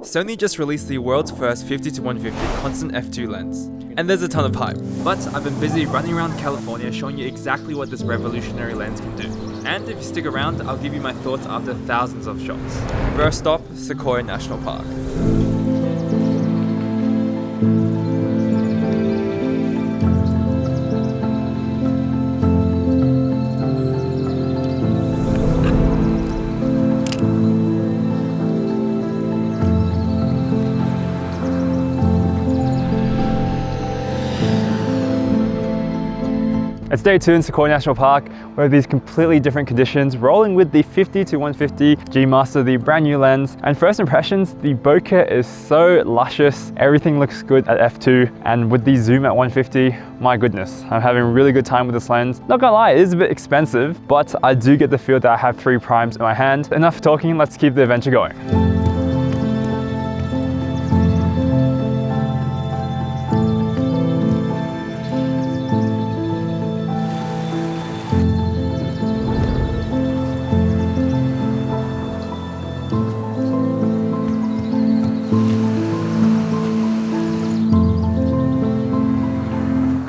Sony just released the world's first 50-150 constant f2 lens, and there's a ton of hype. But I've been busy running around California showing you exactly what this revolutionary lens can do. And if you stick around, I'll give you my thoughts after thousands of shots. First stop, Sequoia National Park. It's day 2 in Sequoia National Park. We have these completely different conditions, rolling with the 50-150 G Master, the brand new lens. And first impressions, the bokeh is so luscious. Everything looks good at f2, and with the zoom at 150, my goodness, I'm having a really good time with this lens. Not gonna lie, it is a bit expensive, but I do get the feel that I have 3 primes in my hand. Enough talking, let's keep the adventure going.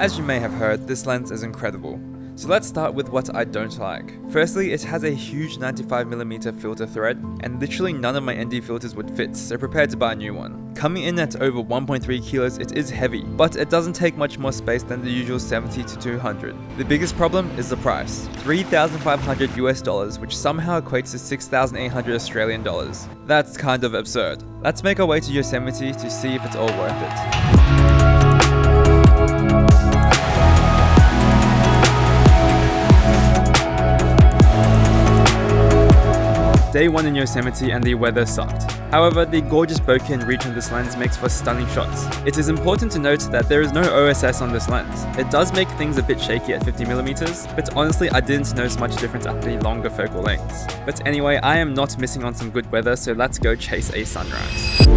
As you may have heard, this lens is incredible. So let's start with what I don't like. Firstly, it has a huge 95mm filter thread, and literally none of my ND filters would fit, so prepare to buy a new one. Coming in at over 1.3 kilos, it is heavy, but it doesn't take much more space than the usual 70 to 200. The biggest problem is the price, $3,500 US, which somehow equates to 6,800 Australian dollars. That's kind of absurd. Let's make our way to Yosemite to see if it's all worth it. Day 1 in Yosemite and the weather sucked. However, the gorgeous bokeh and reach on this lens makes for stunning shots. It is important to note that there is no OSS on this lens. It does make things a bit shaky at 50mm, but honestly I didn't notice much difference at the longer focal lengths. But anyway, I am not missing on some good weather, so let's go chase a sunrise.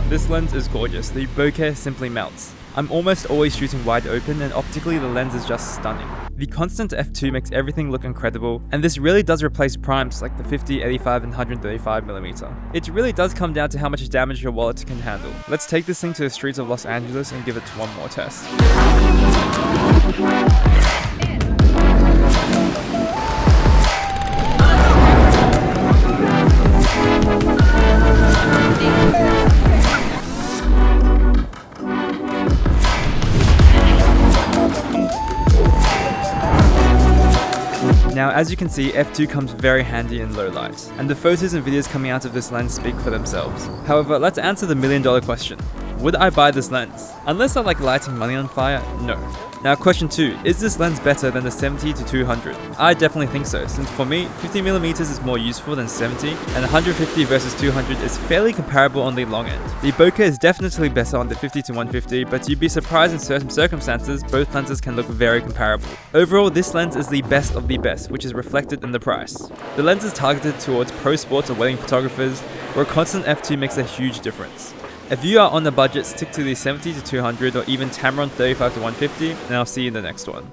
This lens is gorgeous, the bokeh simply melts. I'm almost always shooting wide open, and optically the lens is just stunning. The constant f2 makes everything look incredible, and this really does replace primes like the 50, 85 and 135mm. It really does come down to how much damage your wallet can handle. Let's take this thing to the streets of Los Angeles and give it one more test. Now, as you can see, f2 comes very handy in low light, and the photos and videos coming out of this lens speak for themselves. However, let's answer the million-dollar question. Would I buy this lens? Unless I like lighting money on fire, no. Now question 2, is this lens better than the 70 to 200? I definitely think so, since for me, 50mm is more useful than 70, and 150 versus 200 is fairly comparable on the long end. The bokeh is definitely better on the 50 to 150, but you'd be surprised in certain circumstances, both lenses can look very comparable. Overall, this lens is the best of the best, which is reflected in the price. The lens is targeted towards pro sports or wedding photographers, where constant f2 makes a huge difference. If you are on a budget, stick to the 70 to 200 or even Tamron 35 to 150, and I'll see you in the next one.